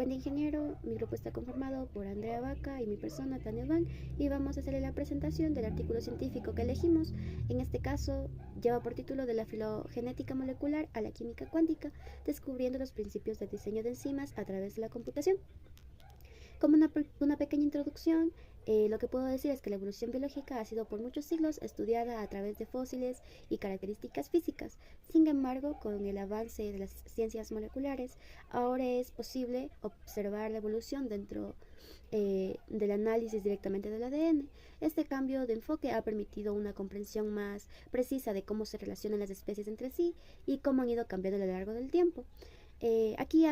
Puente Ingeniero. Mi grupo está conformado por Andrea Vaca y mi persona, Tania Van, y vamos a hacerle la presentación del artículo científico que elegimos. En este caso, lleva por título De la filogenética molecular a la química cuántica, descubriendo los principios de diseño de enzimas a través de la computación. Como una pequeña introducción, lo que puedo decir es que la evolución biológica ha sido por muchos siglos estudiada a través de fósiles y características físicas. Sin embargo, con el avance de las ciencias moleculares, ahora es posible observar la evolución dentro del análisis directamente del ADN. Este cambio de enfoque ha permitido una comprensión más precisa de cómo se relacionan las especies entre sí y cómo han ido cambiando a lo largo del tiempo. Aquí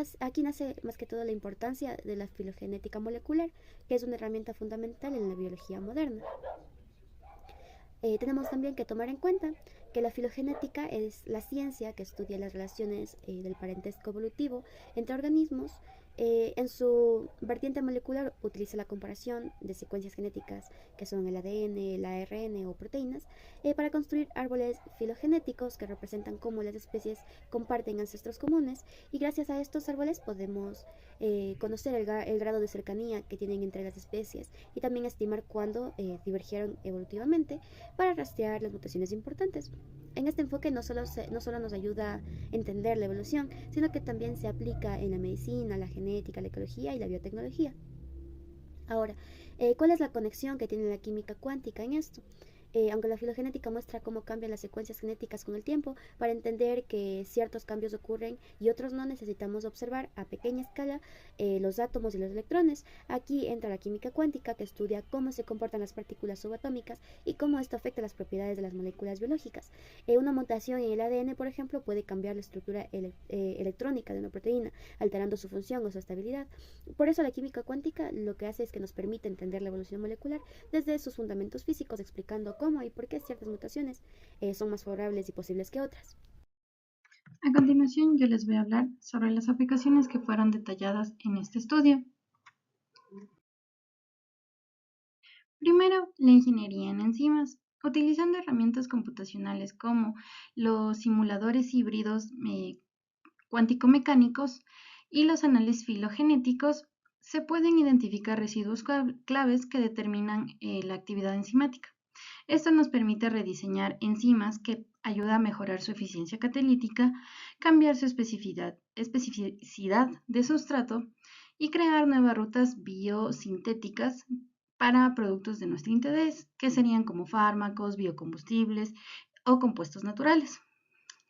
nace más que todo la importancia de la filogenética molecular, que es una herramienta fundamental en la biología moderna. Tenemos también que tomar en cuenta que la filogenética es la ciencia que estudia las relaciones del parentesco evolutivo entre organismos. En su vertiente molecular utiliza la comparación de secuencias genéticas que son el ADN, el ARN o proteínas para construir árboles filogenéticos que representan cómo las especies comparten ancestros comunes, y gracias a estos árboles podemos conocer el grado de cercanía que tienen entre las especies y también estimar cuándo divergieron evolutivamente para rastrear las mutaciones importantes. En este enfoque no solo nos ayuda a entender la evolución, sino que también se aplica en la medicina, la genética, la ecología y la biotecnología. Ahora, ¿cuál es la conexión que tiene la química cuántica en esto? Aunque la filogenética muestra cómo cambian las secuencias genéticas con el tiempo, para entender que ciertos cambios ocurren y otros no, necesitamos observar a pequeña escala los átomos y los electrones. Aquí entra la química cuántica, que estudia cómo se comportan las partículas subatómicas y cómo esto afecta las propiedades de las moléculas biológicas. Una mutación en el ADN, por ejemplo, puede cambiar la estructura electrónica de una proteína, alterando su función o su estabilidad. Por eso la química cuántica lo que hace es que nos permite entender la evolución molecular desde sus fundamentos físicos, explicando cómo y por qué ciertas mutaciones son más favorables y posibles que otras. A continuación, yo les voy a hablar sobre las aplicaciones que fueron detalladas en este estudio. Primero, la ingeniería en enzimas. Utilizando herramientas computacionales como los simuladores híbridos cuántico-mecánicos y los análisis filogenéticos, se pueden identificar residuos claves que determinan la actividad enzimática. Esto nos permite rediseñar enzimas que ayuda a mejorar su eficiencia catalítica, cambiar su especificidad de sustrato y crear nuevas rutas biosintéticas para productos de nuestro interés, que serían como fármacos, biocombustibles o compuestos naturales.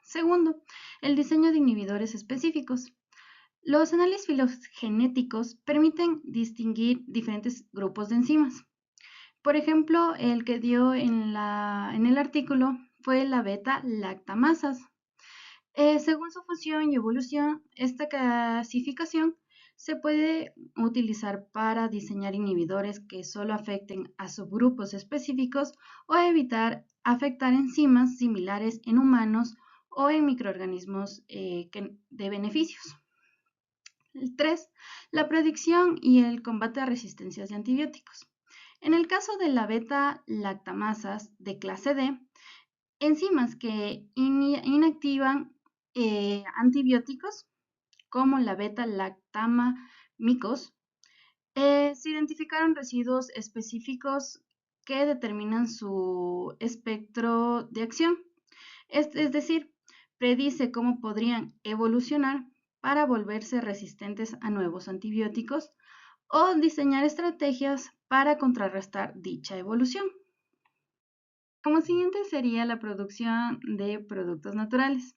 Segundo, el diseño de inhibidores específicos. Los análisis filogenéticos permiten distinguir diferentes grupos de enzimas. Por ejemplo, el que dio en el artículo fue la beta-lactamasas. Según su función y evolución, esta clasificación se puede utilizar para diseñar inhibidores que solo afecten a subgrupos específicos o evitar afectar enzimas similares en humanos o en microorganismos de beneficios. 3. La predicción y el combate a resistencias de antibióticos. En el caso de la beta-lactamasas de clase D, enzimas que inactivan antibióticos, como la beta-lactamamicos, se identificaron residuos específicos que determinan su espectro de acción. Es decir, predice cómo podrían evolucionar para volverse resistentes a nuevos antibióticos o diseñar estrategias para contrarrestar dicha evolución. Como siguiente sería la producción de productos naturales.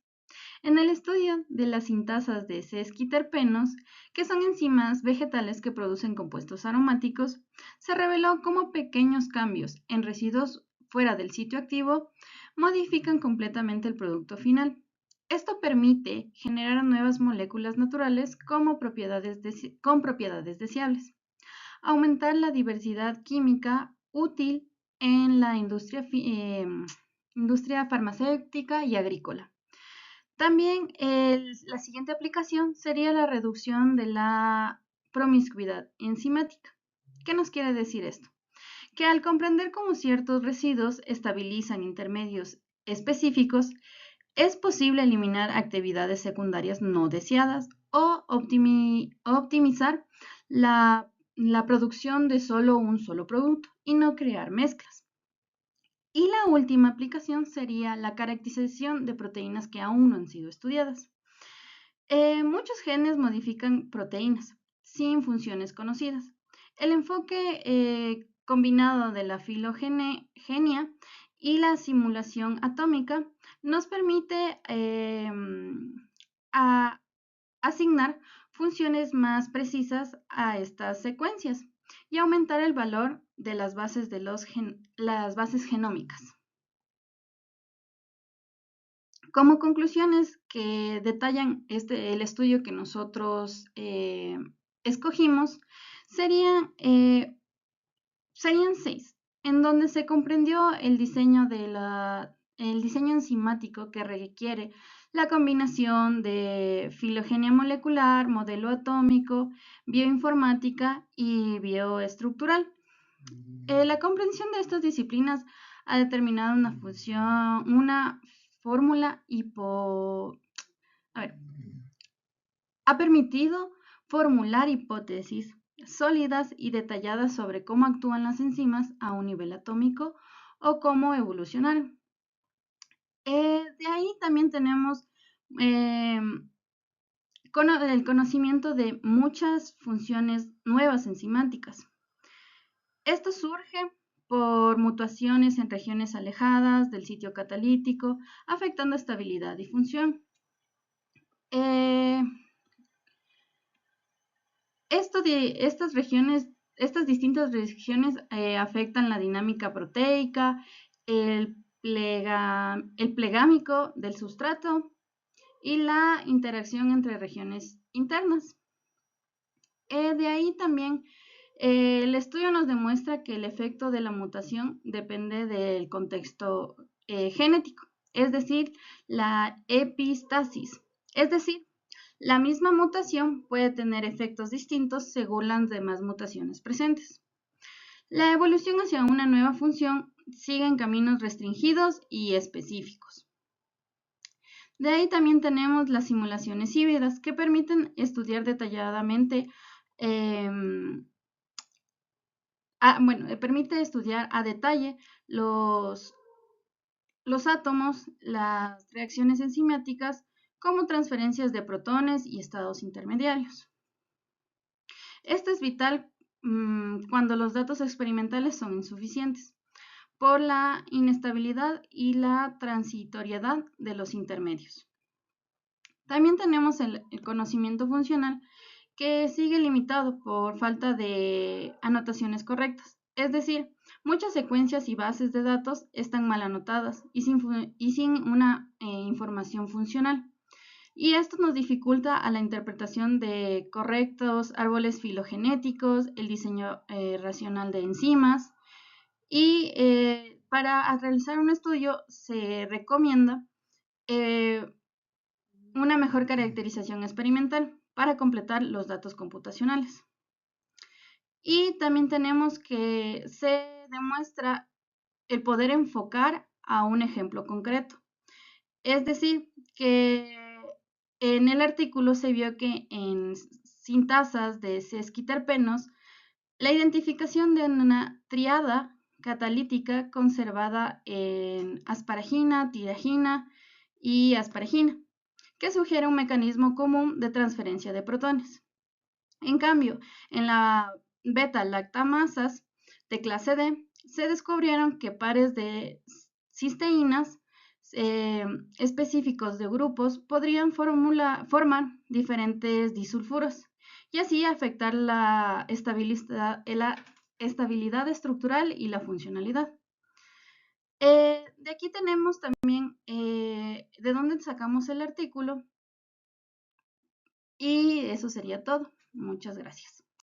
En el estudio de las sintasas de sesquiterpenos, que son enzimas vegetales que producen compuestos aromáticos, se reveló cómo pequeños cambios en residuos fuera del sitio activo modifican completamente el producto final. Esto permite generar nuevas moléculas naturales con propiedades deseables, aumentar la diversidad química útil en la industria farmacéutica y agrícola. También la siguiente aplicación sería la reducción de la promiscuidad enzimática. ¿Qué nos quiere decir esto? Que al comprender cómo ciertos residuos estabilizan intermedios específicos, es posible eliminar actividades secundarias no deseadas o optimizar la producción de solo un solo producto y no crear mezclas. Y la última aplicación sería la caracterización de proteínas que aún no han sido estudiadas. Muchos genes modifican proteínas sin funciones conocidas. El enfoque combinado de la filogenia y la simulación atómica nos permite asignar funciones más precisas a estas secuencias y aumentar el valor de las bases, las bases genómicas. Como conclusiones que detallan el estudio que nosotros escogimos, serían 6, en donde se comprendió el diseño enzimático que requiere la combinación de filogenia molecular, modelo atómico, bioinformática y bioestructural. La comprensión de estas disciplinas ha determinado una fórmula ha permitido formular hipótesis sólidas y detalladas sobre cómo actúan las enzimas a un nivel atómico o cómo evolucionaron. De ahí también tenemos el conocimiento de muchas funciones nuevas enzimáticas. Esto surge por mutaciones en regiones alejadas del sitio catalítico, afectando estabilidad y función. Estas distintas regiones afectan la dinámica proteica, el plegámico del sustrato y la interacción entre regiones internas. De ahí también el estudio nos demuestra que el efecto de la mutación depende del contexto genético, es decir, la epistasis, es decir, la misma mutación puede tener efectos distintos según las demás mutaciones presentes. La evolución hacia una nueva función sigue en caminos restringidos y específicos. De ahí también tenemos las simulaciones híbridas que permiten estudiar detalladamente, permite estudiar a detalle los átomos, las reacciones enzimáticas, como transferencias de protones y estados intermediarios. Esto es vital cuando los datos experimentales son insuficientes por la inestabilidad y la transitoriedad de los intermedios. También tenemos el conocimiento funcional que sigue limitado por falta de anotaciones correctas. Es decir, muchas secuencias y bases de datos están mal anotadas y sin una información funcional. Y esto nos dificulta a la interpretación de correctos árboles filogenéticos, el diseño racional de enzimas. Y para realizar un estudio se recomienda una mejor caracterización experimental para completar los datos computacionales. Y también tenemos que se demuestra el poder enfocar a un ejemplo concreto. Es decir, que en el artículo se vio que en sintasas de sesquiterpenos, la identificación de una triada catalítica conservada en asparagina, tiragina y asparagina, que sugiere un mecanismo común de transferencia de protones. En cambio, en la beta-lactamasas de clase D se descubrieron que pares de cisteínas específicos de grupos podrían formar diferentes disulfuros y así afectar la estabilidad estructural y la funcionalidad. De aquí tenemos también de dónde sacamos el artículo y eso sería todo. Muchas gracias.